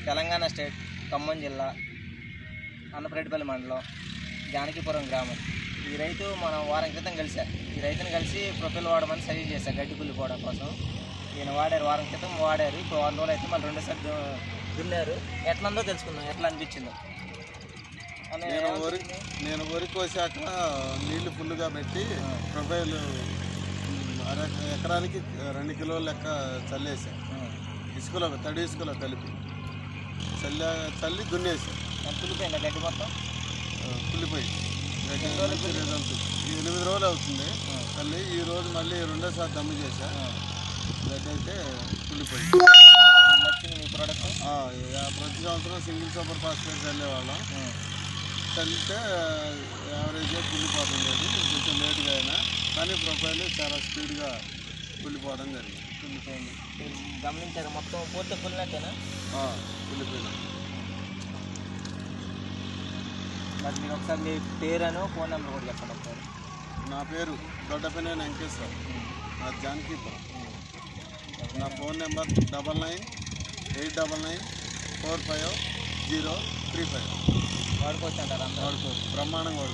Telangana state Khammam జిల్లా అన్నపరెడ్డిపల్లి మండలం జానకీపురం గ్రామం. ఈ రైతు మనం వారం క్రితం ఈ రైతుని కలిసి ప్రొఫైల్ వాడమని సజెస్ట్ చేశాను గడ్డి కుళ్ళిపోవడం కోసం. ఈయన వాడారు, వారం క్రితం వాడారు. ఇప్పుడు 100 రోజులు అయితే మళ్ళీ రెండోసారి దున్నారు. ఎట్లా ఉందో తెలుసుకుందాం, ఎట్లా అనిపించిందో. నేను వరి కోసాక నీళ్లు ఫుల్గా పెట్టి ప్రొఫైల్ ఎకరానికి 2 కిలోల లెక్క చల్లేసాను. ఇసుకలో తడి ఇసుకలో కలిపి చల్లి దున్నేసాను. కుళ్ళిపోయిందా గడ్డి మొత్తం? కుళ్ళిపోయి రిజల్ట్ 8 రోజులు అవుతుంది తల్లి. ఈ రోజు మళ్ళీ రెండోసారి దమ్ము చేశా. గడ్డి అయితే కుళ్ళిపోయింది. నచ్చింది మీ ప్రోడక్ట్? ప్రతి సంవత్సరం సింగిల్ సూపర్ ఫాస్ఫేట్ చల్లేవాళ్ళం. చల్లితే యావరేజ్గా కుళ్ళిపోతుండేది, కొంచెం లేట్గా అయినా. కానీ ప్రొఫైల్ చాలా స్పీడ్గా కుళ్ళిపోవడం జరిగింది. కుళ్ళిపోయింది. గమనించారు మొత్తం పూర్తి కుళ్ళినట్టేనా? కుళ్ళిపోయింది. మరి మీరు ఒకసారి మీ పేరును ఫోన్ నెంబర్ కూడా చెప్పండి ఒకసారి. నా పేరు దొడ్డపనేని వెంకటేశ్వర, నా జానకీపురం. నా ఫోన్ నెంబర్ 9989945035. వాడుకోవచ్చు అంటారా? వాడుకోవచ్చు, బ్రహ్మాండంగా వాడుకోవచ్చు.